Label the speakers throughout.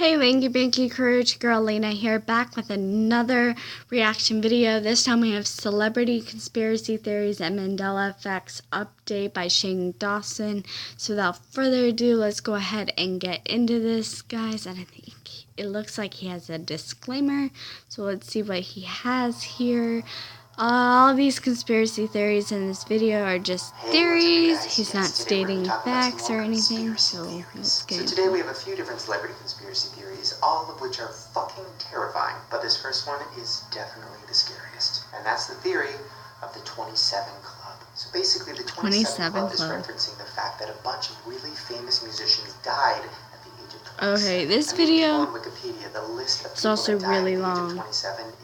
Speaker 1: Hey Lanky Banky Courage Girl Lena here, back with another reaction video. This time we have Celebrity Conspiracy Theories and Mandela Effects update by Shane Dawson. So without further ado, let's go ahead and get into this, guys. And I think it looks like he has a disclaimer. So let's see what he has here. All these conspiracy theories in this video are just theories. He's not stating facts or anything, so let's get into it.
Speaker 2: So today we have a few different celebrity conspiracy theories, all of which are fucking terrifying. But this first one is definitely the scariest. And that's the theory of the 27 Club. So basically the 27 Club is referencing the fact that a bunch of really famous musicians died at the age of 27.
Speaker 1: Okay, this video
Speaker 2: Wikipedia, the list of
Speaker 1: is also really long.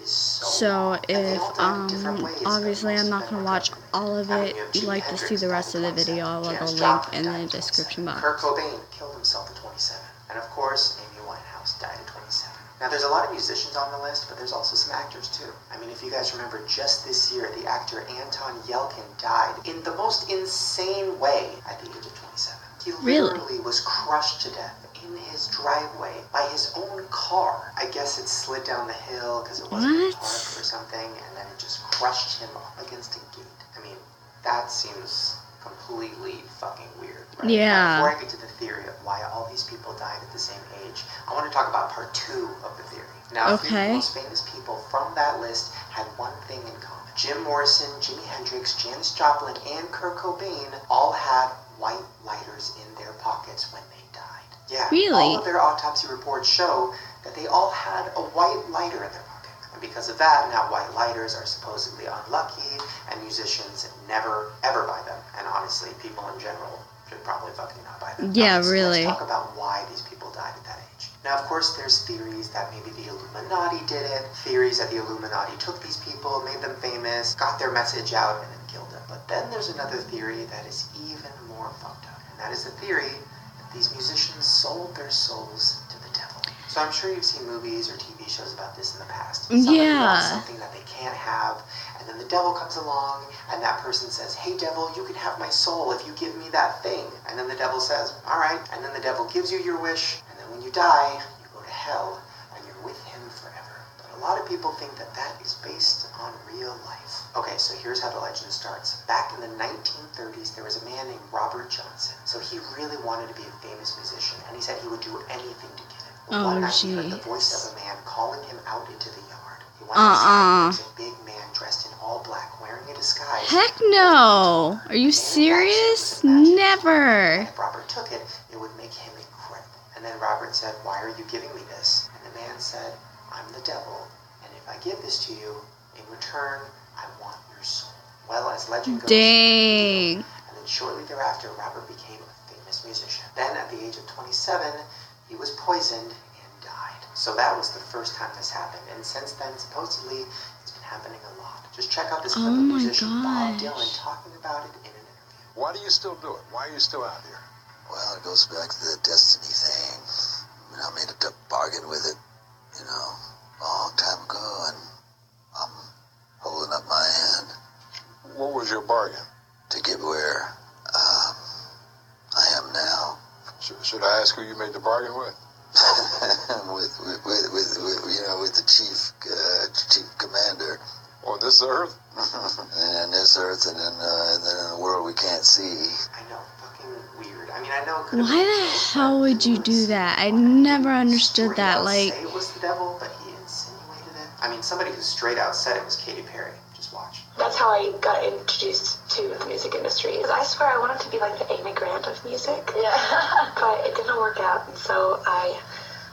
Speaker 1: So if, obviously I'm not going to watch all of it. If you'd like to see the rest of the video, I will have a link in the description box.
Speaker 2: Kurt Cobain killed himself at 27. And of course, Amy Winehouse died at 27. Now there's a lot of musicians on the list, but there's also some actors too. I mean, if you guys remember, just this year, the actor Anton Yelchin died in the most insane way at the age of 27. He literally was crushed to death in his driveway by his own car. I guess it slid down the hill because it wasn't parked or something, and then it just crushed him up against a gate. I mean, that seems completely fucking weird, right?
Speaker 1: Yeah.
Speaker 2: Before I get to the theory of why all these people died at the same age, I want to talk about part 2 of the theory. Now, a few of the most famous people from that list had one thing in common. Jim Morrison, Jimi Hendrix, Janis Joplin, and Kurt Cobain all had white lighters in their pockets when they died. Yeah,
Speaker 1: really?
Speaker 2: All of their autopsy reports show that they all had a white lighter in their pocket. And because of that, now white lighters are supposedly unlucky, and musicians never, ever buy them. And honestly, people in general should probably fucking not buy them.
Speaker 1: Yeah,
Speaker 2: so
Speaker 1: really.
Speaker 2: Let's talk about why these people died at that age. Now, of course, there's theories that maybe the Illuminati did it, theories that the Illuminati took these people, made them famous, got their message out, and then killed them. But then there's another theory that is even more fucked up, and that is the theory that these musicians sold their souls to the devil. So I'm sure you've seen movies or TV shows about this in the past. Somebody wants something that they can't have, and then the devil comes along, and that person says, "Hey devil, you can have my soul if you give me that thing." And then the devil says, "All right." And then the devil gives you your wish, and then when you die, you go to hell, and you're with him forever. But a lot of people think that that is based on real life. Okay, so here's how the legend starts. Back in the 1930s, there was a man named Robert Johnson. So he really wanted to be a famous musician, and he said he would do anything to get it. One night he heard the voice of a man calling him out into the yard. He went outside, and there was a big man dressed in all black, wearing a disguise.
Speaker 1: Heck no! Are you serious? Never!
Speaker 2: And if Robert took it, it would make him incredible. And then Robert said, "Why are you giving me this?" And the man said, "I'm the devil, and if I give this to you, in return, I want your soul." Well, as legend goes,
Speaker 1: dang.
Speaker 2: And then shortly thereafter, Robert became a famous musician. Then at the age of 27, he was poisoned and died. So that was the first time this happened. And since then, supposedly, it's been happening a lot. Just check out this clip of musician Bob Dylan talking about it in an interview.
Speaker 3: Why do you still do it? Why are you still out here?
Speaker 4: Well, it goes back to the destiny thing. I made a bargain with it, a long time ago, and I'm holding up my hand.
Speaker 3: What was your bargain?
Speaker 4: To get where I am now.
Speaker 3: Should I ask who you made the bargain with?
Speaker 4: with the chief commander.
Speaker 3: On this earth?
Speaker 4: And this earth, and then in a world we can't see.
Speaker 2: I know, fucking weird. I mean, I know it could have
Speaker 1: Why the hell would you do that? I never understood that. Like,
Speaker 2: say it was the devil, but he insinuated it. I mean, somebody who straight out said it was Katy Perry. Just watch.
Speaker 5: That's how I got introduced to the music industry. I swear I wanted to be like the Amy Grant of music. Yeah. But it didn't work out, and so I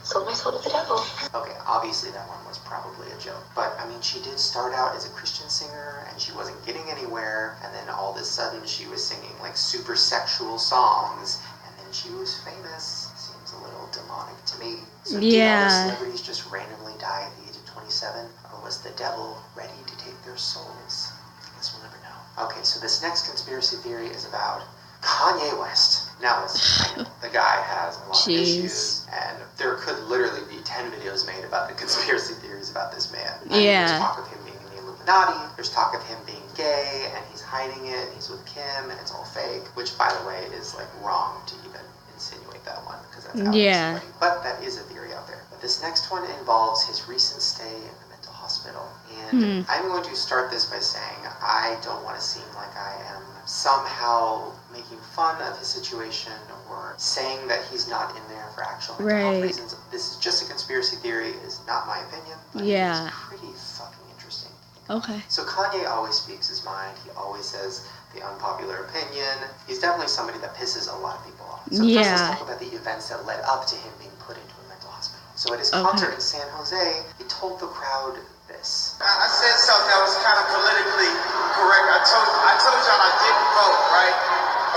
Speaker 5: sold my soul to the devil.
Speaker 2: Okay, obviously that one was probably a joke. But, I mean, she did start out as a Christian singer, and she wasn't getting anywhere, and then all of a sudden she was singing, like, super sexual songs, and then she was famous. Seems a little demonic to me. So did all the celebrities just randomly die at the age of 27? Or was the devil ready to take their souls? I guess we'll never know. Okay, so this next conspiracy theory is about Kanye West. Now listen, the guy has a lot of issues, and there could literally be 10 videos made about the conspiracy theories about this man. There's talk of him being in the Illuminati, there's talk of him being gay, and he's hiding it, and he's with Kim, and it's all fake, which, by the way, is, like, wrong to even insinuate that one, because that's how it's. But that is a theory out there. This next one involves his recent stay in the mental hospital. And I'm going to start this by saying I don't want to seem like I am somehow making fun of his situation or saying that he's not in there for actual mental health reasons. This is just a conspiracy theory. It is not my opinion, but it's pretty fucking interesting.
Speaker 1: Okay.
Speaker 2: So Kanye always speaks his mind. He always says the unpopular opinion. He's definitely somebody that pisses a lot of people off. So first let's talk about the events that led up to him being put into a mental hospital. So at his concert in San Jose, he told the crowd this.
Speaker 6: I said something that was kind of politically correct. I told y'all I didn't vote, right?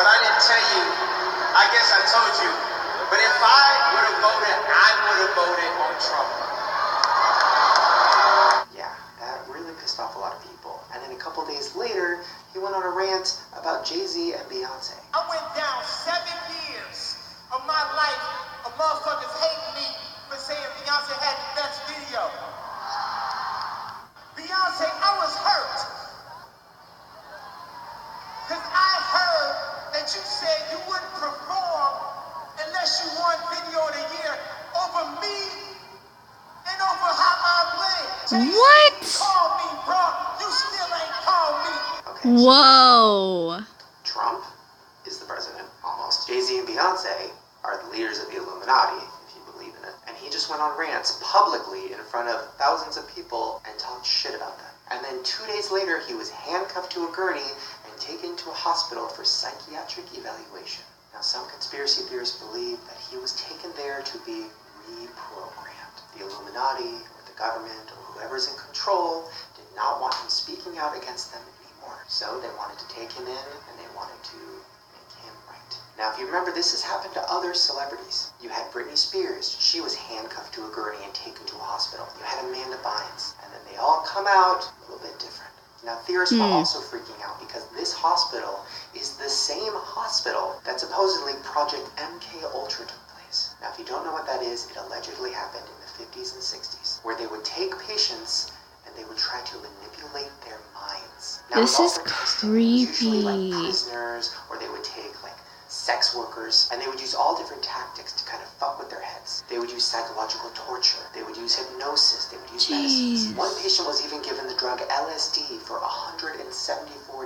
Speaker 6: But I didn't tell you. I guess I told you. But if I would have voted, I would have voted on Trump.
Speaker 2: Yeah, that really pissed off a lot of people. And then a couple days later, he went on a rant about Jay-Z and Beyonce.
Speaker 6: I went down 7 years of my life of motherfuckers hating me for saying Beyonce had the best video. Beyonce, I was hurt. Because I heard that you said you wouldn't perform unless you won Video of the Year over me and over Hotline Bling.
Speaker 1: What?
Speaker 6: You called me, bro. You still ain't called me.
Speaker 2: Okay,
Speaker 1: Whoa.
Speaker 2: Trump is the president, almost. Jay-Z and Beyonce are the leaders of the Illuminati, if you believe in it. And he just went on rants publicly in front of thousands of people and talked shit about them. And then 2 days later, he was handcuffed to a gurney and taken to a hospital for psychiatric evaluation. Now, some conspiracy theorists believe that he was taken there to be reprogrammed. The Illuminati, or the government, or whoever's in control did not want him speaking out against them anymore. So they wanted to take him in, and they wanted to make him right. Now, if you remember, this has happened to other celebrities. You had Britney Spears. She was handcuffed to a gurney and taken to a hospital. You had Amanda Bynes. And then they all come out a little bit different. Now, theorists were also freaking out because this hospital is the same hospital that supposedly Project MK Ultra took place. Now, if you don't know what that is, it allegedly happened in the 50s and 60s, where they would take patients and they would try to manipulate their minds. Now,
Speaker 1: This is
Speaker 2: usually
Speaker 1: creepy.
Speaker 2: like prisoners, or they would take like sex workers, and they would use all different tactics to kind of fuck with their heads. They would use psychological torture. They would use hypnosis. They would use medicines. One patient was even given the drug LSD for 174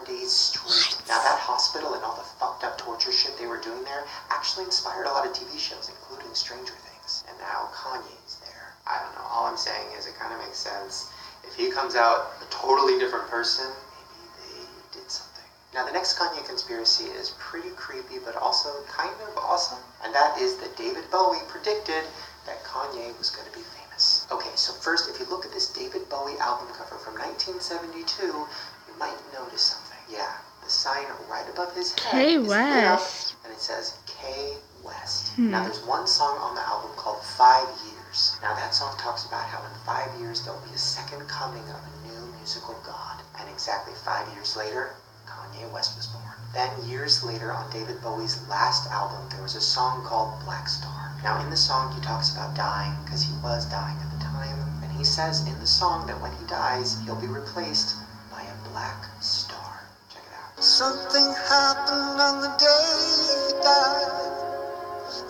Speaker 2: days straight. Now that hospital and all the fucked up torture shit they were doing there actually inspired a lot of TV shows, including Stranger Things. And now Kanye's there. I don't know. All I'm saying is it kind of makes sense. If he comes out a totally different person, maybe they did something. Now, the next Kanye conspiracy is pretty creepy, but also kind of awesome. And that is that David Bowie predicted that Kanye was going to be famous. Okay, so first, if you look at this David Bowie album cover from 1972, you might notice something. Yeah, the sign right above his head
Speaker 1: K
Speaker 2: is lit up,
Speaker 1: West.
Speaker 2: and it says K West. Now, there's one song on the album called 5 Years. Now, that song talks about how in 5 years there will be a second coming of a new musical god. And exactly 5 years later, Kanye West was born. Then years later, on David Bowie's last album, there was a song called Black Star. Now in the song, he talks about dying, because he was dying at the time, and he says in the song that when he dies, he'll be replaced by a black star. Check it out.
Speaker 4: Something happened on the day he died.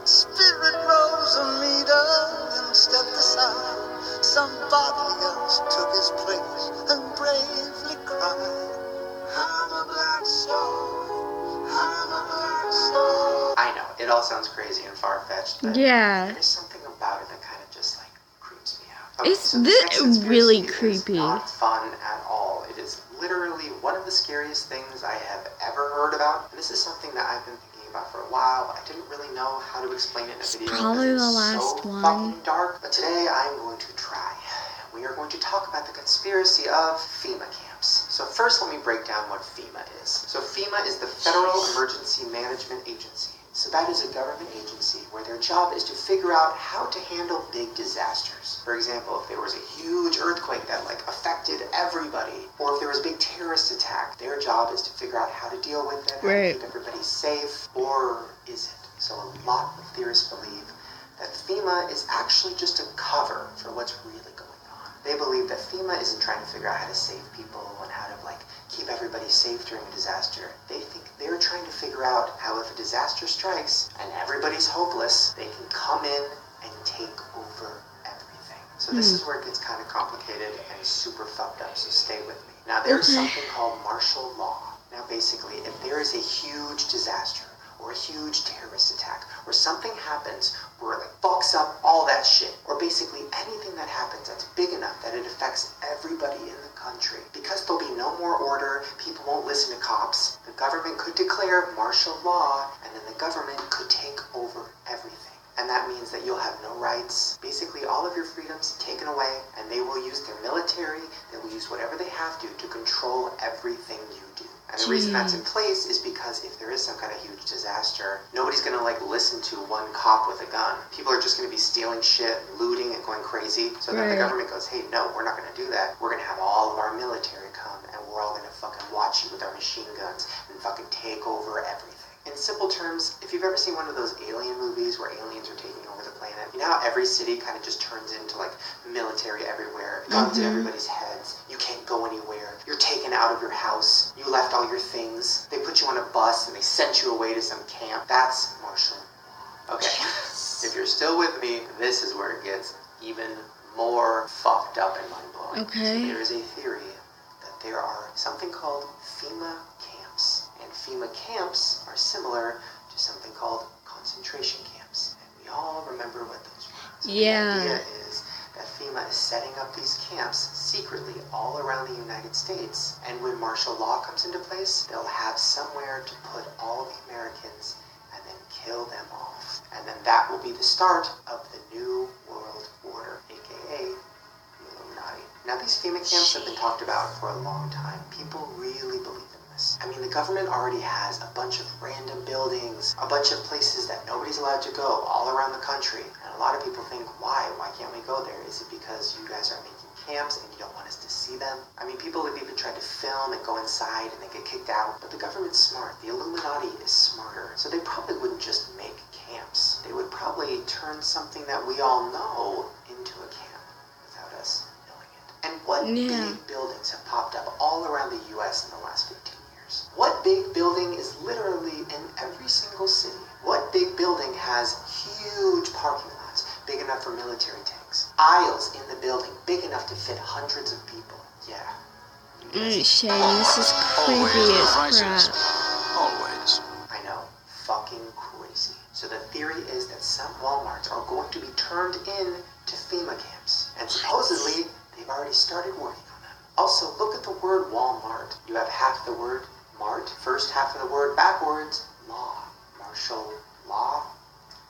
Speaker 4: Spirit rose a meter and stepped aside. Somebody else took his place and bravely cried. I'm a black star. I'm a black star.
Speaker 2: I know, it all sounds crazy and far-fetched, but
Speaker 1: Yeah.
Speaker 2: there's something about it that kind of just like creeps me out. Okay,
Speaker 1: It's
Speaker 2: so this next conspiracy
Speaker 1: really
Speaker 2: is
Speaker 1: creepy.
Speaker 2: not fun at all. It is literally one of the scariest things I have ever heard about. And this is something that I've been thinking about for a while. I didn't really know how to explain it in a video.
Speaker 1: probably
Speaker 2: because
Speaker 1: the
Speaker 2: it's
Speaker 1: last
Speaker 2: so
Speaker 1: one.
Speaker 2: fucking dark. But today I'm going to try. We are going to talk about the conspiracy of FEMA camps. So first let me break down what FEMA is. So FEMA is the Federal Emergency Management Agency. So that is a government agency where their job is to figure out how to handle big disasters. For example, if there was a huge earthquake that affected everybody, or if there was a big terrorist attack, their job is to figure out how to deal with it, how to keep everybody safe, or is it? So a lot of theorists believe that FEMA is actually just a cover for what's really going on. They believe that FEMA isn't trying to figure out how to save people and how to keep everybody safe during a disaster. They think they're trying to figure out how if a disaster strikes and everybody's hopeless, they can come in and take over everything. So this is where it gets kind of complicated and super fucked up, so stay with me. Now there's something called martial law. Now basically, if there is a huge disaster, or a huge terrorist attack, or something happens where it like fucks up all that shit, or basically anything that happens that's big enough that it affects everybody in the country, because there'll be no more order, people won't listen to cops, the government could declare martial law, and then the government could take over everything. And that means that you'll have no rights, basically all of your freedoms taken away, and they will use their military, they will use whatever they have to control everything you do. And the reason that's in place is because if there is some kind of huge disaster, nobody's going to like listen to one cop with a gun. People are just going to be stealing shit, looting, and going crazy. So then the government goes, hey, no, we're not going to do that. We're going to have all of our military come, and we're all going to fucking watch you with our machine guns and fucking take over everything. In simple terms, if you've ever seen one of those alien movies where aliens are taking over the planet, you know how every city kind of just turns into like military everywhere, guns in everybody's heads, you can't go anywhere, you're taken out of your house, you left all your things, they put you on a bus and they sent you away to some camp. That's martial law. Okay, if you're still with me, this is where it gets even more fucked up and mind-blowing.
Speaker 1: Okay.
Speaker 2: So there is a theory that there are something called Fema camps. And Fema camps are similar to something called concentration camps. And we all remember what those were. So the idea is that Fema is setting up these camps secretly all around the United States. And when martial law comes into place, they'll have somewhere to put all the Americans and then kill them off. And then that will be the start of the New World Order, aka the Illuminati. Now these Fema camps have been talked about for a long time. People really believe in this. I mean, the government already has a bunch of random buildings, a bunch of places that nobody's allowed to go all around the country. And a lot of people think, why? Why can't we go there? Is it because you guys are making camps and you don't want us to see them? I mean, people have even tried to film and go inside and they get kicked out. But the government's smart. The Illuminati is smarter. So they probably wouldn't just make camps. They would probably turn something that we all know into a camp without us knowing it. And what big buildings have popped up all around the U.S. in the last 15 years? What big building is literally in every single city? What big building has huge parking lots, big enough for military tanks? Aisles in the building, big enough to fit hundreds of people? Yeah.
Speaker 1: Shane, this is creepy as crap.
Speaker 3: Always.
Speaker 2: I know. Fucking crazy. So the theory is that some Walmarts are going to be turned in to FEMA camps. And supposedly, they've already started working on them. Also, look at the word Walmart. You have half the word mart, first half of the word backwards, law. Martial law?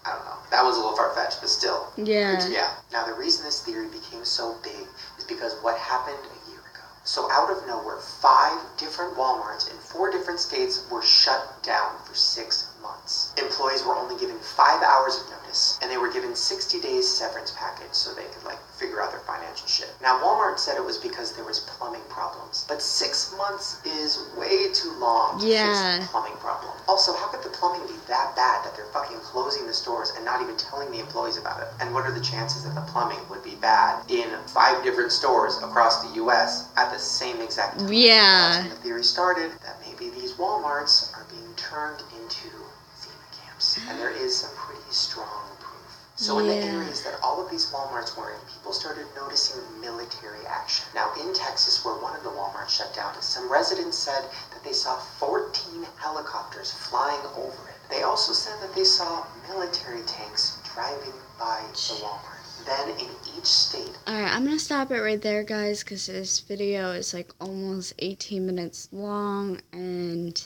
Speaker 2: I don't know. That was a little far-fetched, but still.
Speaker 1: Yeah.
Speaker 2: Yeah. Now, the reason this theory became so big is because what happened a year ago. So out of nowhere, 5 different Walmarts in 4 different states were shut down for 6 months. Employees were only given 5 hours of notice, and they were given 60 days severance package so they could, figure out their financial shit. Now, Walmart said it was because there was plumbing problems, but 6 months is way too long to fix a plumbing problem. Also, how could the plumbing be that bad that they're fucking closing the stores and not even telling the employees about it? And what are the chances that the plumbing would be bad in 5 different stores across the U.S. at the same exact time?
Speaker 1: Yeah.
Speaker 2: That's when the theory started that maybe these Walmarts are being turned into FEMA camps. And there is some pretty strong proof. So in the areas that all of these Walmarts were in, people started noticing military action. Now in Texas, where one of the Walmarts shut down, some residents said that they saw 14 helicopters flying over it. They also said that they saw military tanks driving by the Walmart. Then in each state...
Speaker 1: Alright, I'm going to stop it right there, guys, because this video is almost 18 minutes long, and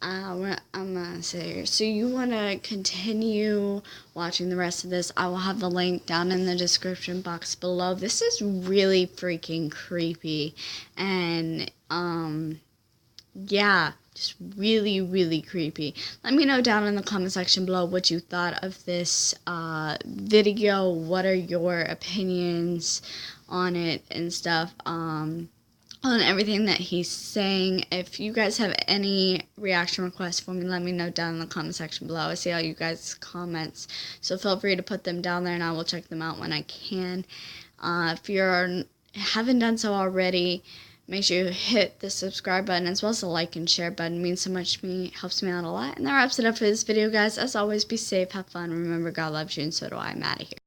Speaker 1: I'm going to say here. So you want to continue watching the rest of this, I will have the link down in the description box below. This is really freaking creepy, and, yeah, just really, really creepy. Let me know down in the comment section below what you thought of this video. What are your opinions on it and stuff, on everything that he's saying. If you guys have any reaction requests for me, let me know down in the comment section below. I see all you guys' comments, so feel free to put them down there and I will check them out when I can. If you haven't done so already, make sure you hit the subscribe button as well as the like and share button. It means so much to me, helps me out a lot. And that wraps it up for this video, guys. As always, be safe, have fun, remember God loves you, and so do I. I'm out of here.